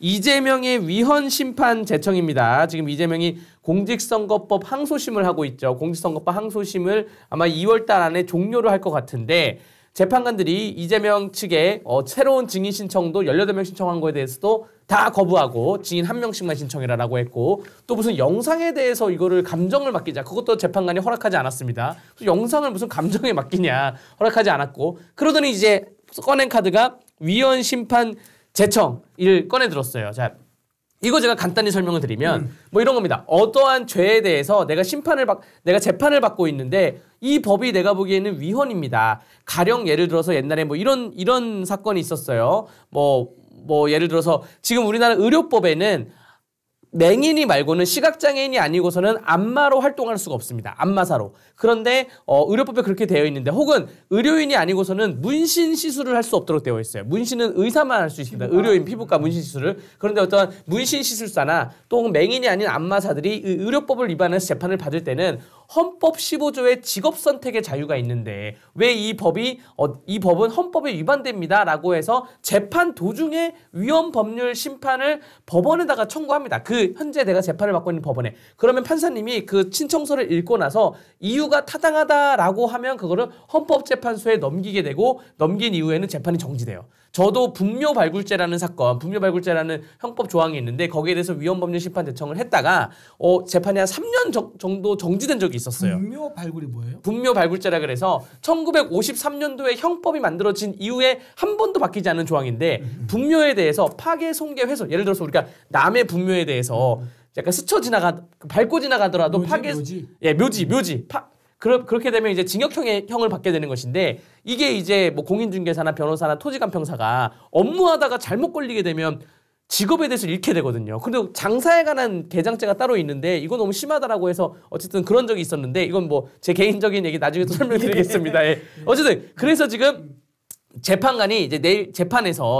이재명의 위헌 심판 제청입니다. 지금 이재명이 공직선거법 항소심을 하고 있죠. 공직선거법 항소심을 아마 2월 달 안에 종료를 할 것 같은데 재판관들이 이재명 측에 새로운 증인 신청도 18명 신청한 거에 대해서도 다 거부하고 증인 1명씩만 신청해라라고 했고 또 무슨 영상에 대해서 이거를 감정을 맡기자. 그것도 재판관이 허락하지 않았습니다. 영상을 무슨 감정에 맡기냐. 허락하지 않았고 그러더니 이제 꺼낸 카드가 위헌 심판 제청을 꺼내 들었어요. 자, 이거 제가 간단히 설명을 드리면 뭐 이런 겁니다. 어떠한 죄에 대해서 내가 재판을 받고 있는데 이 법이 내가 보기에는 위헌입니다. 가령 예를 들어서 옛날에 뭐 이런 사건이 있었어요. 뭐 예를 들어서 지금 우리나라 의료법에는 맹인이 말고는 시각장애인이 아니고서는 안마로 활동할 수가 없습니다. 안마사로. 그런데 의료법에 그렇게 되어 있는데 혹은 의료인이 아니고서는 문신 시술을 할 수 없도록 되어 있어요. 문신은 의사만 할 수 있습니다. 의료인, 피부과 문신 시술을. 그런데 어떤 문신 시술사나 또 맹인이 아닌 안마사들이 의료법을 위반해서 재판을 받을 때는 헌법 15조의 직업 선택의 자유가 있는데 왜 이 법은 헌법에 위반됩니다. 라고 해서 재판 도중에 위헌 법률 심판을 법원에다가 청구합니다. 현재 내가 재판을 받고 있는 법원에. 그러면 판사님이 그 신청서를 읽고 나서 이유가 타당하다라고 하면 그거를 헌법재판소에 넘기게 되고 넘긴 이후에는 재판이 정지돼요. 저도 분묘발굴죄라는 사건, 분묘발굴죄라는 형법 조항이 있는데 거기에 대해서 위헌법률 심판 제청을 했다가 재판이 한 3년 정도 정지된 적이 있었어요. 분묘발굴이 뭐예요? 분묘발굴죄라 그래서 1953년도에 형법이 만들어진 이후에 한 번도 바뀌지 않은 조항인데 분묘에 대해서 파괴, 손괴, 훼손. 예를 들어서 우리가 남의 분묘에 대해서 약간 밟고 지나가더라도 묘지. 그렇게 되면 이제 징역형을 받게 되는 것인데 이게 이제 뭐 공인중개사나 변호사나 토지감평사가 업무하다가 잘못 걸리게 되면 직업에 대해서 잃게 되거든요. 근데 장사에 관한 개장죄가 따로 있는데 이거 너무 심하다라고 해서 어쨌든 그런 적이 있었는데 이건 뭐 제 개인적인 얘기 나중에 또 설명드리겠습니다. 예. 어쨌든 그래서 지금 재판관이 이제 내일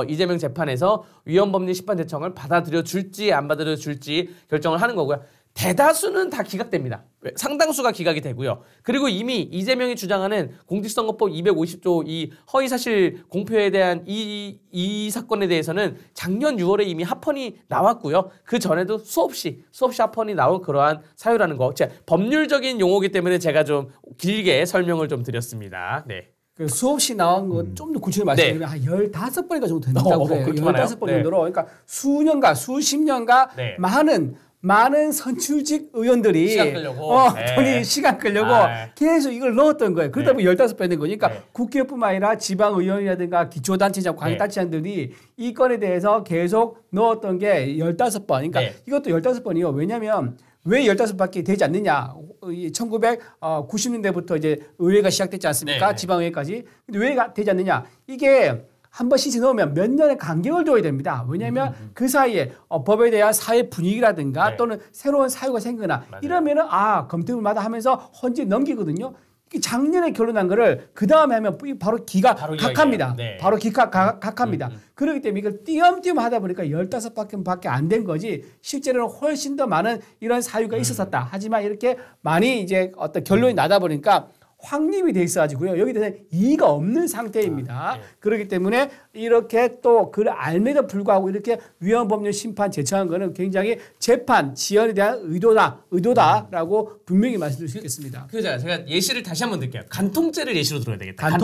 이재명 재판에서 위헌법률 심판 제청을 받아들여 줄지 안 받아들여 줄지 결정을 하는 거고요. 대다수는 다 기각됩니다. 상당수가 기각이 되고요. 그리고 이미 이재명이 주장하는 공직선거법 250조 이 허위사실 공표에 대한 이 사건에 대해서는 작년 6월에 이미 합헌이 나왔고요. 그 전에도 수없이 합헌이 나온 그러한 사유라는 거. 법률적인 용어이기 때문에 제가 좀 길게 설명을 좀 드렸습니다. 네. 그 수없이 나온 거 좀 더 구체적으로 말씀드리면 한 15번인가 정도 된다고 그래요. 15번 정도로. 그러니까 수년가, 수십 년가 많은 선출직 의원들이 시간 끌려고 돈이 시간 끌려고 계속 이걸 넣었던 거예요. 그러다 보니 15배 된 거니까 국회뿐만 아니라 지방의원이라든가 기초단체장, 광역단체장들이 이 건에 대해서 계속 넣었던 게 15번. 그러니까 이것도 15번이요. 왜냐하면 왜 15밖에 되지 않느냐. 1990년대부터 이제 의회가 시작됐지 않습니까? 지방의회까지. 근데 왜 되지 않느냐. 이게 한번 시세 넣으면 몇 년의 간격을 둬야 됩니다. 왜냐하면 그 사이에 법에 대한 사회 분위기라든가 또는 새로운 사유가 생기거나 이러면은 검토해볼마다 하면서 헌재 넘기거든요. 작년에 결론난 거를 그 다음에 하면 바로 각합니다. 바로 각합니다. 그렇기 때문에 이걸 띄엄띄엄 하다 보니까 15밖에 안 된 거지 실제로는 훨씬 더 많은 이런 사유가 있었었다. 하지만 이렇게 많이 이제 어떤 결론이 나다 보니까 확립이 돼 있어가지고요. 여기에 대해서 이의가 없는 상태입니다. 그렇기 때문에 이렇게 또 그를 알매도 불구하고 이렇게 위헌법률 심판 제청한 거는 굉장히 재판 지연에 대한 의도다라고 분명히 말씀드릴 수 있겠습니다. 제가 예시를 다시 한번 드릴게요. 간통죄를 예시로 들어야 되겠다.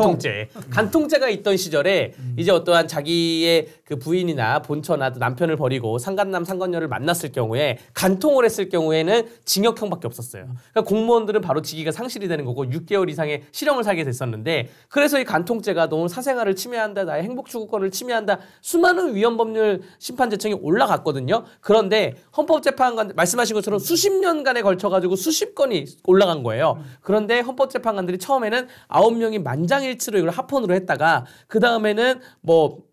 간통죄가 있던 시절에 이제 어떠한 자기의 그 부인이나 본처나 남편을 버리고 상간남 상간녀를 만났을 경우에 간통을 했을 경우에는 징역형밖에 없었어요. 그러니까 공무원들은 바로 직위가 상실이 되는 거고 6개월 이상의 실형을 살게 됐었는데 그래서 이 간통죄가 너무 사생활을 침해한다, 나의 행복 추구권을 침해한다, 수많은 위헌법률 심판 제청이 올라갔거든요. 그런데 헌법재판관 말씀하신 것처럼 수십 년간에 걸쳐가지고 수십 건이 올라간 거예요. 그런데 헌법재판관들이 처음에는 9명이 만장일치로 이걸 합헌으로 했다가 그 다음에는 뭐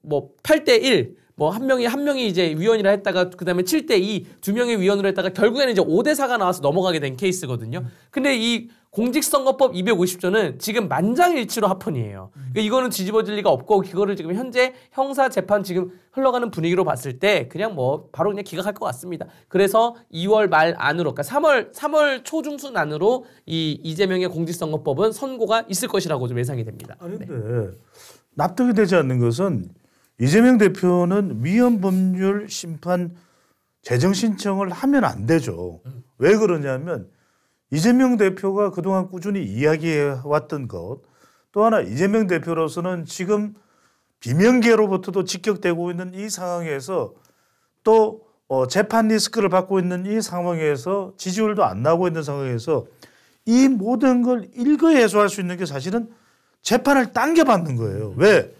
8대1 한 명이 이제 위원이라 했다가 그다음에 7대2 두 명이 위원으로 했다가 결국에는 이제 5대4가 나와서 넘어가게 된 케이스거든요. 근데 이 공직선거법 250조는 지금 만장일치로 합헌이에요. 그러니까 이거는 뒤집어질 리가 없고 그거를 지금 현재 형사재판 지금 흘러가는 분위기로 봤을 때 그냥 바로 그냥 기각할 것 같습니다. 그래서 2월 말 안으로 그러니까 3월 초중순 안으로 이 이재명의 공직선거법은 선고가 있을 것이라고 좀 예상이 됩니다. 아니 근데 납득이 되지 않는 것은 이재명 대표는 위헌 법률 심판 재정 신청을 하면 안 되죠. 왜 그러냐면 이재명 대표가 그동안 꾸준히 이야기해왔던 것, 또 하나 이재명 대표로서는 지금 비명계로부터도 직격되고 있는 이 상황에서 또 재판 리스크를 받고 있는 이 상황에서 지지율도 안 나오고 있는 상황에서 이 모든 걸 일거해소할 수 있는 게 사실은 재판을 당겨받는 거예요. 왜?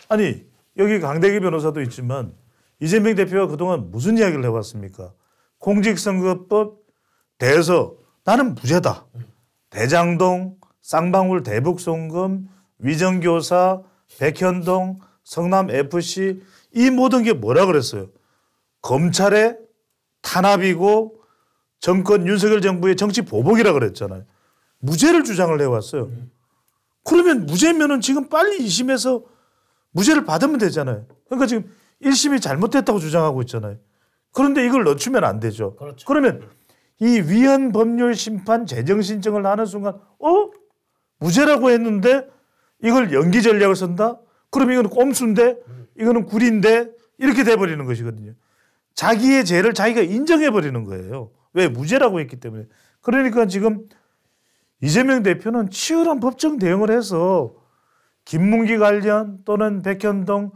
아니 여기 강대기 변호사도 있지만 이재명 대표가 그동안 무슨 이야기를 해왔습니까? 공직선거법 대서 나는 무죄다. 대장동, 쌍방울 대북송금, 위정교사, 백현동, 성남FC 이 모든 게 뭐라 그랬어요? 검찰의 탄압이고 정권 윤석열 정부의 정치 보복이라 그랬잖아요. 무죄를 주장을 해왔어요. 그러면 무죄면은 지금 빨리 2심에서 무죄를 받으면 되잖아요. 그러니까 지금 1심이 잘못됐다고 주장하고 있잖아요. 그런데 이걸 늦추면 안 되죠. 그렇죠. 그러면 이 위헌 법률 심판 재정 신청을 하는 순간 무죄라고 했는데 이걸 연기 전략을 쓴다? 그럼 이거는 꼼수인데 이거는 구리인데 이렇게 돼버리는 것이거든요. 자기의 죄를 자기가 인정해버리는 거예요. 왜? 무죄라고 했기 때문에. 그러니까 지금 이재명 대표는 치열한 법정 대응을 해서 김문기 관련 또는 백현동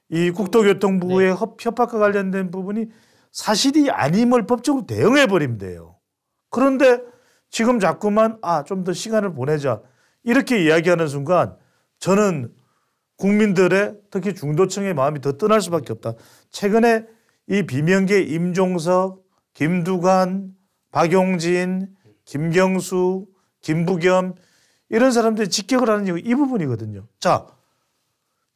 이 국토교통부의 협박과 관련된 부분이 사실이 아님을 법적으로 대응해버리면 돼요. 그런데 지금 자꾸만 좀 더 시간을 보내자 이렇게 이야기하는 순간 저는 국민들의 특히 중도층의 마음이 더 떠날 수밖에 없다. 최근에 이 비명계 임종석, 김두관, 박용진, 김경수, 김부겸 이런 사람들이 직격을 하는 이유 이 부분이거든요. 자,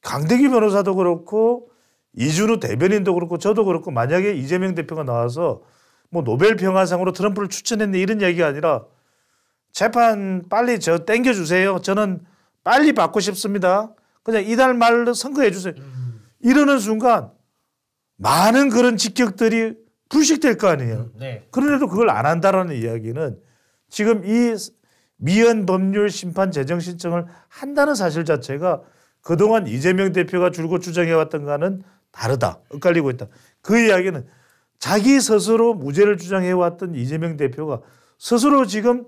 강대기 변호사도 그렇고 이준우 대변인도 그렇고 저도 그렇고 만약에 이재명 대표가 나와서 뭐 노벨 평화상으로 트럼프를 추천했네 이런 이야기가 아니라 재판 빨리 저 땡겨주세요. 저는 빨리 받고 싶습니다. 그냥 이달 말로 선거해 주세요. 이러는 순간 많은 그런 직격들이 불식될 거 아니에요. 네. 그런데도 그걸 안 한다라는 이야기는 지금 이 위헌 법률 심판 재정 신청을 한다는 사실 자체가 그동안 이재명 대표가 줄곧 주장해왔던 거는 다르다. 엇갈리고 있다. 그 이야기는 자기 스스로 무죄를 주장해왔던 이재명 대표가 스스로 지금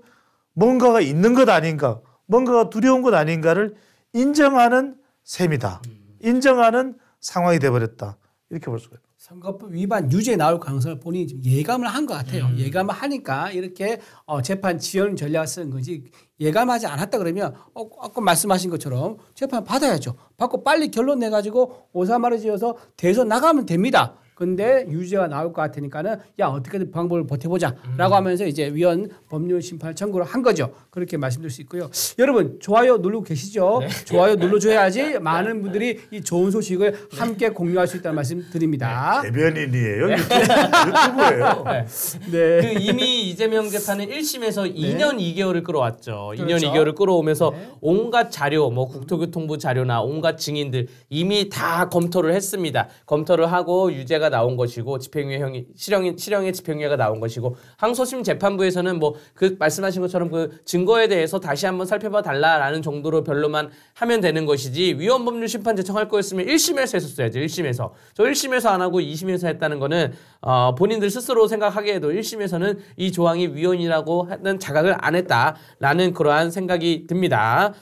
뭔가가 있는 것 아닌가, 뭔가가 두려운 것 아닌가를 인정하는 셈이다. 인정하는 상황이 돼버렸다. 이렇게 볼 수가 있습니다. 선거법 위반 유죄 나올 가능성을 본인이 지금 예감을 한 것 같아요. 예감을 하니까 이렇게 재판 지연 전략을 쓰는 거지. 예감하지 않았다 그러면 아까 말씀하신 것처럼 재판 받아야죠. 받고 빨리 결론 내가지고 오사마를 지어서 대선 나가면 됩니다. 근데 유죄가 나올 것 같으니까는 야 어떻게든 방법을 버텨보자라고 하면서 이제 위헌 법률 심판 청구를 한 거죠. 그렇게 말씀드릴 수 있고요. 여러분 좋아요 누르고 계시죠? 네. 좋아요 눌러줘야지 많은 분들이 이 좋은 소식을 함께 공유할 수 있다는 말씀 드립니다. 대변인이에요? 유튜브예요? 네. 그 이미 이재명 재판은 1심에서 2년 2개월을 끌어왔죠. 그렇죠. 2년 2개월을 끌어오면서 온갖 자료, 뭐 국토교통부 자료나 온갖 증인들 이미 다 검토를 했습니다. 검토를 하고 유죄가 나온 것이고 집행유예 실형의 집행유예가 나온 것이고 항소심 재판부에서는 뭐 그 말씀하신 것처럼 그 증거에 대해서 다시 한번 살펴봐 달라라는 정도로 변론만 하면 되는 것이지 위헌 법률 심판 제청할 거였으면 1심에서 했었어야죠. 1심에서. 저 1심에서 안 하고 2심에서 했다는 거는 본인들 스스로 생각하기에도 1심에서는 이 조항이 위헌이라고 하는 자각을 안 했다라는 그러한 생각이 듭니다.